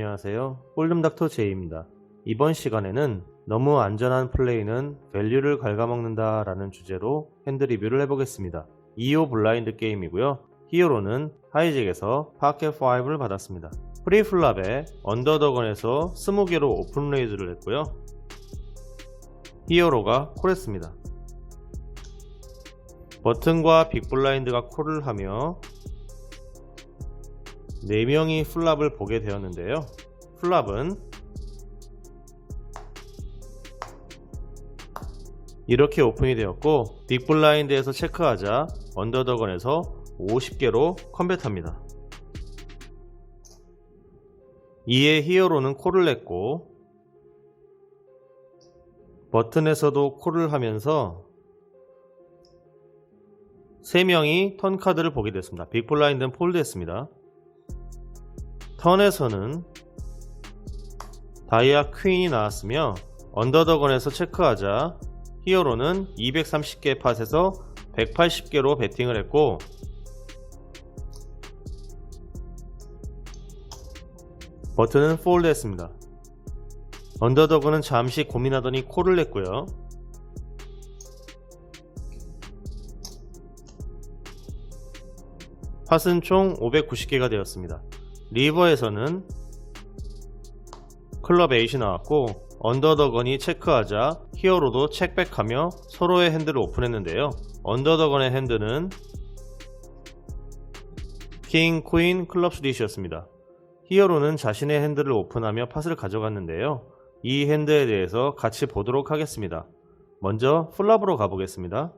안녕하세요. 홀름닥터 제이입니다. 이번 시간에는 너무 안전한 플레이는 밸류를 갉아먹는다 라는 주제로 핸드 리뷰를 해보겠습니다. 2호 블라인드 게임이고요. 히어로는 하이잭에서 파켓5를 받았습니다. 프리플랍에 언더더건에서 20개로 오픈 레이즈를 했고요. 히어로가 콜했습니다. 버튼과 빅블라인드가 콜을 하며 4명이 플랍을 보게 되었는데요. 플랍은 이렇게 오픈이 되었고, 빅블라인드에서 체크하자 언더더건에서 50개로 컨벳합니다. 이에 히어로는 콜을 냈고, 버튼에서도 콜을 하면서 3명이 턴 카드를 보게 됐습니다. 빅블라인드는 폴드했습니다. 턴에서는 다이아 퀸이 나왔으며, 언더더건에서 체크하자 히어로는 230개 팟에서 180개로 베팅을 했고, 버튼은 폴드 했습니다. 언더더건은 잠시 고민하더니 콜을 냈고요. 팟은 총 590개가 되었습니다. 리버에서는 클럽 8이 나왔고, 언더더건이 체크하자 히어로도 체크백하며 서로의 핸드를 오픈했는데요. 언더더건의 핸드는 킹, 퀸, 클럽 스릿이었습니다. 히어로는 자신의 핸드를 오픈하며 팟을 가져갔는데요. 이 핸드에 대해서 같이 보도록 하겠습니다. 먼저 플랍으로 가보겠습니다.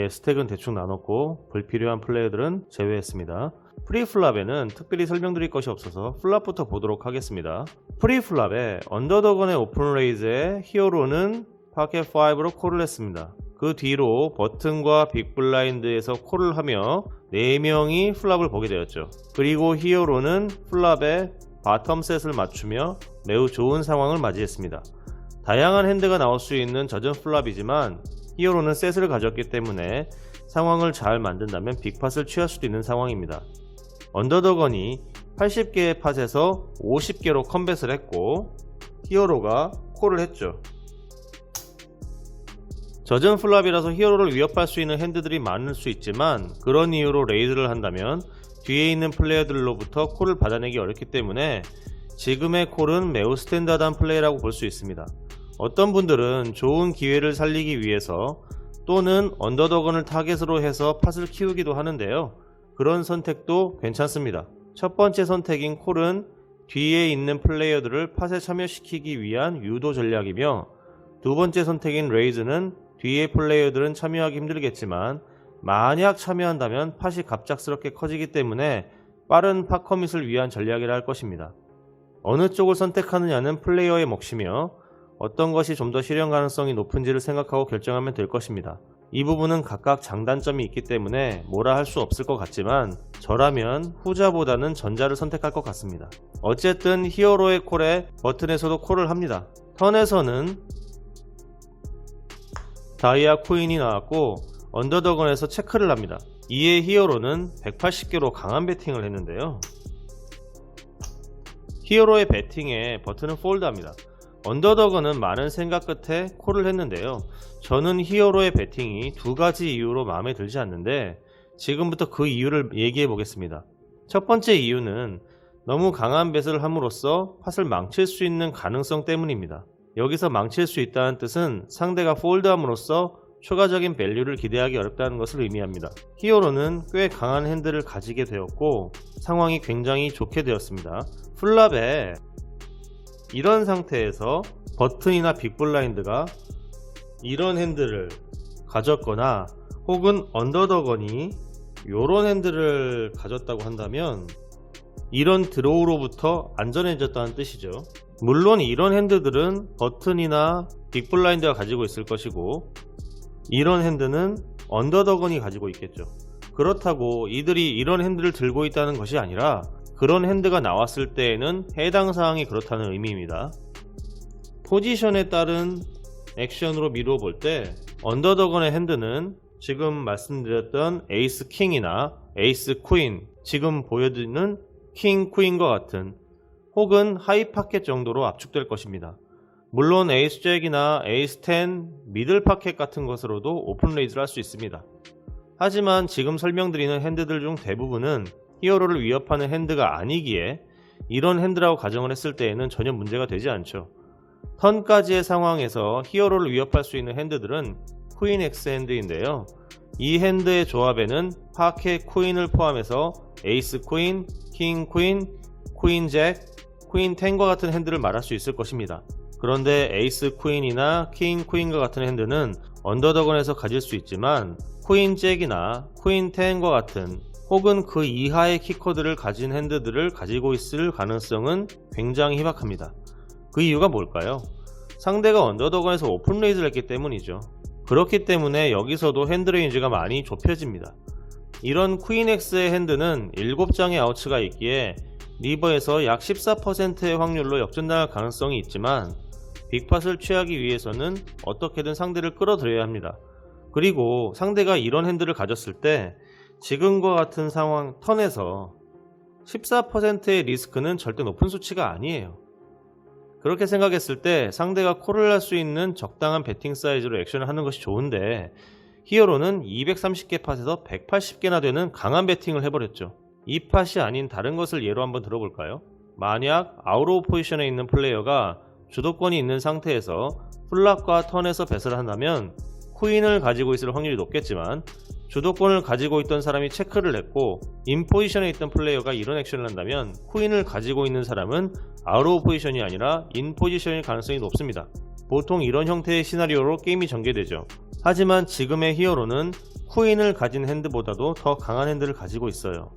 스택은 대충 나눴고 불필요한 플레이들은 제외했습니다. 프리플랍에는 특별히 설명드릴 것이 없어서 플랍부터 보도록 하겠습니다. 프리플랍에 언더더건의 오픈 레이즈에 히어로는 파켓 5로 콜을 했습니다. 그 뒤로 버튼과 빅블라인드에서 콜을 하며 4명이 플랍을 보게 되었죠. 그리고 히어로는 플랍에 바텀 셋을 맞추며 매우 좋은 상황을 맞이했습니다. 다양한 핸드가 나올 수 있는 젖은 플랍이지만 히어로는 셋을 가졌기 때문에 상황을 잘 만든다면 빅팟을 취할 수도 있는 상황입니다. 언더더건이 80개의 팟에서 50개로 컨벳을 했고, 히어로가 콜을 했죠. 젖은 플랍이라서 히어로를 위협할 수 있는 핸드들이 많을 수 있지만, 그런 이유로 레이드를 한다면 뒤에 있는 플레이어들로부터 콜을 받아내기 어렵기 때문에 지금의 콜은 매우 스탠다드한 플레이라고 볼 수 있습니다. 어떤 분들은 좋은 기회를 살리기 위해서 또는 언더더건을 타겟으로 해서 팟을 키우기도 하는데요. 그런 선택도 괜찮습니다. 첫 번째 선택인 콜은 뒤에 있는 플레이어들을 팟에 참여시키기 위한 유도 전략이며, 두 번째 선택인 레이즈는 뒤에 플레이어들은 참여하기 힘들겠지만 만약 참여한다면 팟이 갑작스럽게 커지기 때문에 빠른 팟 커밋을 위한 전략이라 할 것입니다. 어느 쪽을 선택하느냐는 플레이어의 몫이며 어떤 것이 좀 더 실현 가능성이 높은지를 생각하고 결정하면 될 것입니다. 이 부분은 각각 장단점이 있기 때문에 뭐라 할 수 없을 것 같지만 저라면 후자보다는 전자를 선택할 것 같습니다. 어쨌든 히어로의 콜에 버튼에서도 콜을 합니다. 턴에서는 다이아 퀸이 나왔고 언더더건에서 체크를 합니다. 이에 히어로는 180개로 강한 베팅을 했는데요. 히어로의 베팅에 버튼은 폴드합니다. 언더더건은 많은 생각 끝에 콜을 했는데요. 저는 히어로의 베팅이 두 가지 이유로 마음에 들지 않는데 지금부터 그 이유를 얘기해 보겠습니다. 첫 번째 이유는 너무 강한 벳을 함으로써 팟을 망칠 수 있는 가능성 때문입니다. 여기서 망칠 수 있다는 뜻은 상대가 폴드함으로써 추가적인 밸류를 기대하기 어렵다는 것을 의미합니다. 히어로는 꽤 강한 핸드를 가지게 되었고 상황이 굉장히 좋게 되었습니다. 플랍에 이런 상태에서 버튼이나 빅블라인드가 이런 핸드를 가졌거나 혹은 언더더건이 이런 핸드를 가졌다고 한다면 이런 드로우로부터 안전해졌다는 뜻이죠. 물론 이런 핸드들은 버튼이나 빅블라인드가 가지고 있을 것이고 이런 핸드는 언더더건이 가지고 있겠죠. 그렇다고 이들이 이런 핸드를 들고 있다는 것이 아니라 그런 핸드가 나왔을 때에는 해당 사항이 그렇다는 의미입니다. 포지션에 따른 액션으로 미루어 볼 때 언더더건의 핸드는 지금 말씀드렸던 에이스 킹이나 에이스 퀸, 지금 보여드리는 킹 퀸과 같은 혹은 하이 파켓 정도로 압축될 것입니다. 물론 에이스 잭이나 에이스 10, 미들 파켓 같은 것으로도 오픈 레이즈를 할 수 있습니다. 하지만 지금 설명드리는 핸드들 중 대부분은 히어로를 위협하는 핸드가 아니기에 이런 핸드라고 가정을 했을 때에는 전혀 문제가 되지 않죠. 턴까지의 상황에서 히어로를 위협할 수 있는 핸드들은 퀸 X 핸드인데요. 이 핸드의 조합에는 파켓 퀸을 포함해서 에이스 퀸, 킹 퀸, 퀸 잭, 퀸 10과 같은 핸드를 말할 수 있을 것입니다. 그런데 에이스 퀸이나 킹 퀸과 같은 핸드는 언더더건에서 가질 수 있지만 퀸 잭이나 퀸 10과 같은 혹은 그 이하의 키코드를 가진 핸드들을 가지고 있을 가능성은 굉장히 희박합니다. 그 이유가 뭘까요? 상대가 언더더건에서 오픈 레이즈를 했기 때문이죠. 그렇기 때문에 여기서도 핸드 레인지가 많이 좁혀집니다. 이런 퀸 X의 핸드는 7장의 아우츠가 있기에 리버에서 약 14%의 확률로 역전당할 가능성이 있지만 빅팟을 취하기 위해서는 어떻게든 상대를 끌어들여야 합니다. 그리고 상대가 이런 핸드를 가졌을 때 지금과 같은 상황 턴에서 14%의 리스크는 절대 높은 수치가 아니에요. 그렇게 생각했을 때 상대가 콜을 할 수 있는 적당한 배팅 사이즈로 액션을 하는 것이 좋은데 히어로는 230개 팟에서 180개나 되는 강한 배팅을 해버렸죠. 이 팟이 아닌 다른 것을 예로 한번 들어볼까요? 만약 아웃 오브 포지션에 있는 플레이어가 주도권이 있는 상태에서 플랍과 턴에서 뱃을 한다면 퀸을 가지고 있을 확률이 높겠지만 주도권을 가지고 있던 사람이 체크를 했고 인 포지션에 있던 플레이어가 이런 액션을 한다면 퀸을 가지고 있는 사람은 아웃 오브 포지션이 아니라 인 포지션일 가능성이 높습니다. 보통 이런 형태의 시나리오로 게임이 전개되죠. 하지만 지금의 히어로는 퀸을 가진 핸드보다도 더 강한 핸드를 가지고 있어요.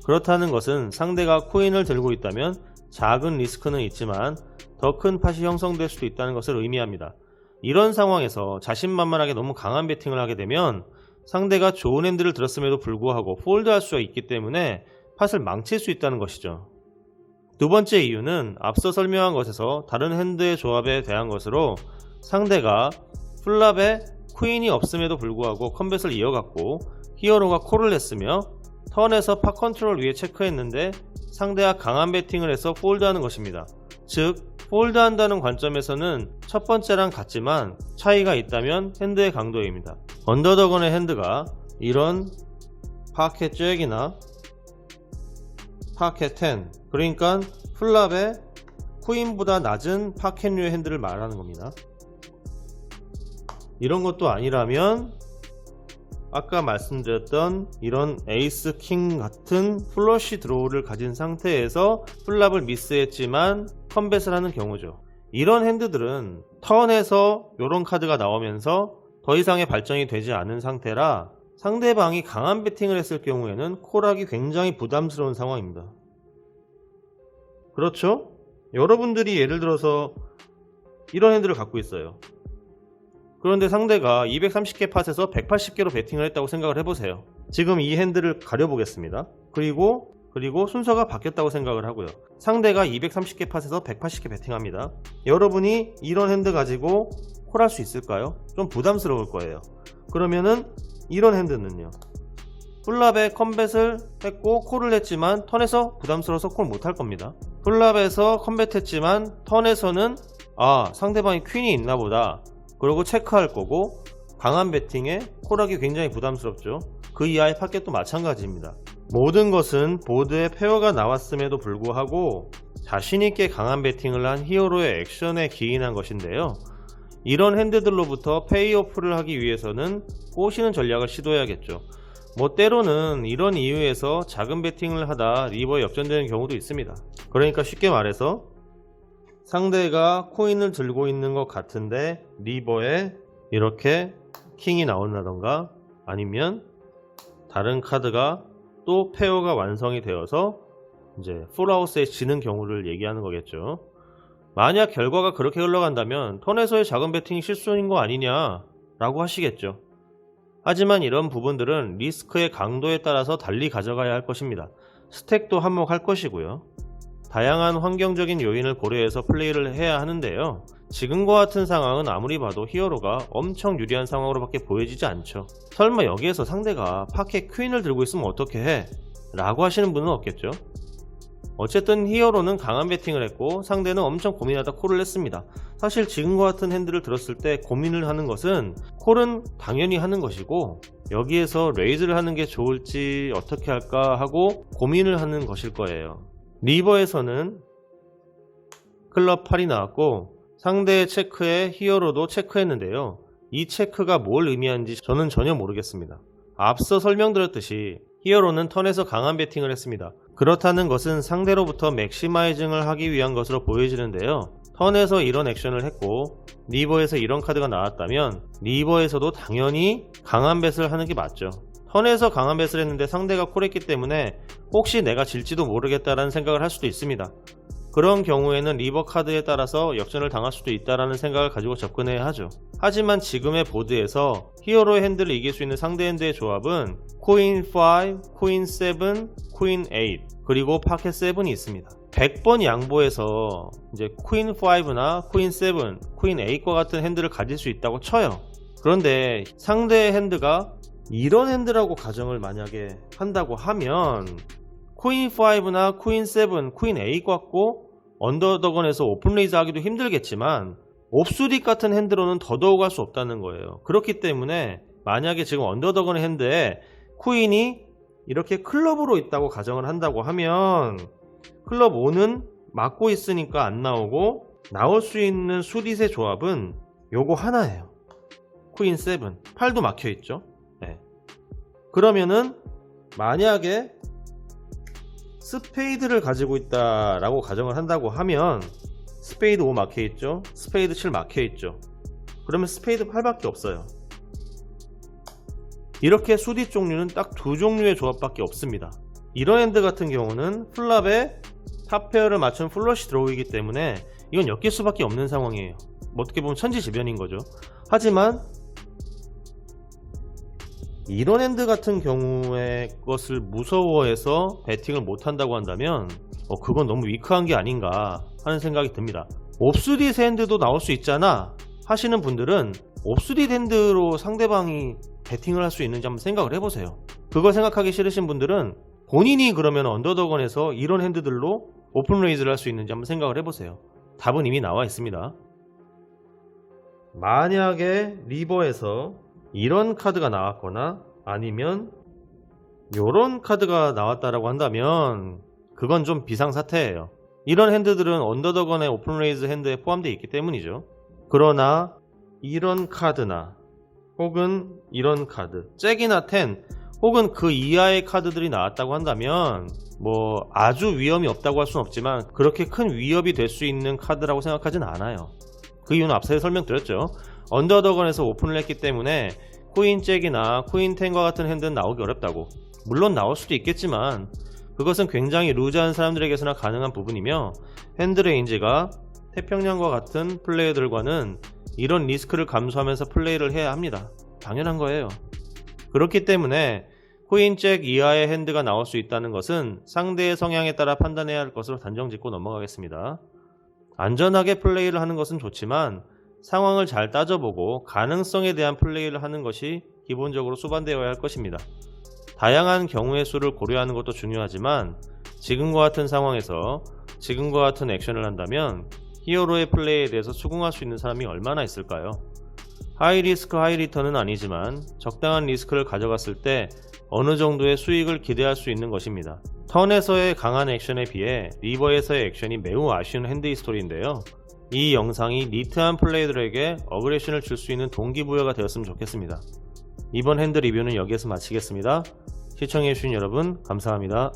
그렇다는 것은 상대가 퀸을 들고 있다면 작은 리스크는 있지만 더 큰 팟이 형성될 수도 있다는 것을 의미합니다. 이런 상황에서 자신만만하게 너무 강한 배팅을 하게 되면 상대가 좋은 핸드를 들었음에도 불구하고 폴드할 수가 있기 때문에 팟을 망칠 수 있다는 것이죠. 두 번째 이유는 앞서 설명한 것에서 다른 핸드의 조합에 대한 것으로 상대가 플랍에 퀸이 없음에도 불구하고 컴뱃을 이어갔고 히어로가 콜을 했으며 턴에서 팟 컨트롤 위에 체크했는데 상대가 강한 배팅을 해서 폴드하는 것입니다. 즉 폴드한다는 관점에서는 첫 번째랑 같지만 차이가 있다면 핸드의 강도입니다. 언더더건의 핸드가 이런 파켓 잭이나 파켓 10 그러니까 플랍의 퀸보다 낮은 파켓류의 핸드를 말하는 겁니다. 이런 것도 아니라면 아까 말씀드렸던 이런 에이스 킹 같은 플러시 드로우를 가진 상태에서 플랍을 미스했지만 컴뱃을 하는 경우죠. 이런 핸드들은 턴에서 이런 카드가 나오면서 더 이상의 발전이 되지 않은 상태라 상대방이 강한 배팅을 했을 경우에는 콜하기 굉장히 부담스러운 상황입니다. 그렇죠? 여러분들이 예를 들어서 이런 핸드를 갖고 있어요. 그런데 상대가 230개 팟에서 180개로 배팅을 했다고 생각을 해보세요. 지금 이 핸드를 가려보겠습니다. 그리고 순서가 바뀌었다고 생각을 하고요. 상대가 230개 팟에서 180개 배팅합니다. 여러분이 이런 핸드 가지고 콜할 수 있을까요? 좀 부담스러울 거예요. 그러면은 이런 핸드는요. 플랍에 컴뱃을 했고 콜을 했지만 턴에서 부담스러워서 콜 못할 겁니다. 플랍에서 컴뱃 했지만 턴에서는 상대방이 퀸이 있나 보다 그러고 체크할 거고 강한 배팅에 콜하기 굉장히 부담스럽죠. 그 이하의 파켓도 마찬가지입니다. 모든 것은 보드에 페어가 나왔음에도 불구하고 자신있게 강한 배팅을 한 히어로의 액션에 기인한 것인데요. 이런 핸드들로부터 페이오프를 하기 위해서는 꼬시는 전략을 시도해야겠죠. 때로는 이런 이유에서 작은 배팅을 하다 리버에 역전되는 경우도 있습니다. 그러니까 쉽게 말해서 상대가 코인을 들고 있는 것 같은데 리버에 이렇게 킹이 나온다던가 아니면 다른 카드가 또 페어가 완성이 되어서 이제 풀하우스에 지는 경우를 얘기하는 거겠죠. 만약 결과가 그렇게 흘러간다면 턴에서의 작은 배팅이 실수인 거 아니냐 라고 하시겠죠. 하지만 이런 부분들은 리스크의 강도에 따라서 달리 가져가야 할 것입니다. 스택도 한몫할 것이고요. 다양한 환경적인 요인을 고려해서 플레이를 해야 하는데요. 지금과 같은 상황은 아무리 봐도 히어로가 엄청 유리한 상황으로밖에 보여지지 않죠. 설마 여기에서 상대가 파켓 퀸을 들고 있으면 어떻게 해? 라고 하시는 분은 없겠죠. 어쨌든 히어로는 강한 배팅을 했고 상대는 엄청 고민하다 콜을 했습니다. 사실 지금과 같은 핸들을 들었을 때 고민을 하는 것은 콜은 당연히 하는 것이고 여기에서 레이즈를 하는 게 좋을지 어떻게 할까 하고 고민을 하는 것일 거예요. 리버에서는 클럽 8이 나왔고 상대의 체크에 히어로도 체크했는데요. 이 체크가 뭘 의미하는지 저는 전혀 모르겠습니다. 앞서 설명드렸듯이 히어로는 턴에서 강한 배팅을 했습니다. 그렇다는 것은 상대로부터 맥시마이징을 하기 위한 것으로 보여지는데요. 턴에서 이런 액션을 했고 리버에서 이런 카드가 나왔다면 리버에서도 당연히 강한 뱃을 하는 게 맞죠. 턴에서 강한 뱃을 했는데 상대가 콜했기 때문에 혹시 내가 질지도 모르겠다라는 생각을 할 수도 있습니다. 그런 경우에는 리버 카드에 따라서 역전을 당할 수도 있다라는 생각을 가지고 접근해야 하죠. 하지만 지금의 보드에서 히어로의 핸들을 이길 수 있는 상대 핸드의 조합은 코인 5, 코인 7, 코인 8 그리고 파켓 7이 있습니다. 100번 양보해서 이제 코인 5나 코인 7, 코인 8과 같은 핸들을 가질 수 있다고 쳐요. 그런데 상대의 핸드가 이런 핸드라고 가정을 만약에 한다고 하면 코인 5나 코인 7, 코인 8 같고 언더더건에서 오픈레이즈 하기도 힘들겠지만 옵수딕 같은 핸드로는 더더욱 할 수 없다는 거예요. 그렇기 때문에 만약에 지금 언더더건 핸드에 코인이 이렇게 클럽으로 있다고 가정을 한다고 하면 클럽 5는 막고 있으니까 안 나오고 나올 수 있는 수릿의 조합은 요거 하나예요. 코인 7, 8도 막혀 있죠. 네. 그러면은 만약에 스페이드를 가지고 있다라고 가정을 한다고 하면 스페이드 5 막혀있죠, 스페이드 7 막혀있죠. 그러면 스페이드 8밖에 없어요. 이렇게 수디 종류는 딱 두 종류의 조합밖에 없습니다. 이런 핸드 같은 경우는 플랍에 탑 페어를 맞춘 플러시 드로우이기 때문에 이건 엮일 수밖에 없는 상황이에요. 뭐 어떻게 보면 천지지변인 거죠. 하지만 이런 핸드 같은 경우에 것을 무서워해서 배팅을 못한다고 한다면 그건 너무 위크한 게 아닌가 하는 생각이 듭니다. 옵수딧 핸드도 나올 수 있잖아 하시는 분들은 옵수딧 핸드로 상대방이 배팅을 할 수 있는지 한번 생각을 해보세요. 그걸 생각하기 싫으신 분들은 본인이 그러면 언더더건에서 이런 핸드들로 오픈 레이즈를 할 수 있는지 한번 생각을 해보세요. 답은 이미 나와 있습니다. 만약에 리버에서 이런 카드가 나왔거나 아니면 요런 카드가 나왔다라고 한다면 그건 좀 비상사태예요. 이런 핸드들은 언더더건의 오픈레이즈 핸드에 포함되어 있기 때문이죠. 그러나 이런 카드나 혹은 이런 카드, 잭이나 10 혹은 그 이하의 카드들이 나왔다고 한다면 뭐 아주 위험이 없다고 할 수는 없지만 그렇게 큰 위협이 될 수 있는 카드라고 생각하진 않아요. 그 이유는 앞서 설명드렸죠. 언더더건에서 오픈을 했기 때문에 코인 잭이나 코인 10과 같은 핸드는 나오기 어렵다고. 물론 나올 수도 있겠지만 그것은 굉장히 루즈한 사람들에게서나 가능한 부분이며 핸드 레인지가 태평양과 같은 플레이어들과는 이런 리스크를 감수하면서 플레이를 해야 합니다. 당연한 거예요. 그렇기 때문에 코인 잭 이하의 핸드가 나올 수 있다는 것은 상대의 성향에 따라 판단해야 할 것으로 단정 짓고 넘어가겠습니다. 안전하게 플레이를 하는 것은 좋지만 상황을 잘 따져보고 가능성에 대한 플레이를 하는 것이 기본적으로 수반되어야 할 것입니다. 다양한 경우의 수를 고려하는 것도 중요하지만 지금과 같은 상황에서 지금과 같은 액션을 한다면 히어로의 플레이에 대해서 수긍할 수 있는 사람이 얼마나 있을까요? 하이 리스크 하이 리턴은 아니지만 적당한 리스크를 가져갔을 때 어느 정도의 수익을 기대할 수 있는 것입니다. 턴에서의 강한 액션에 비해 리버에서의 액션이 매우 아쉬운 핸드 히스토리인데요. 이 영상이 니트한 플레이들에게 어그레션을 줄 수 있는 동기부여가 되었으면 좋겠습니다. 이번 핸드 리뷰는 여기에서 마치겠습니다. 시청해주신 여러분 감사합니다.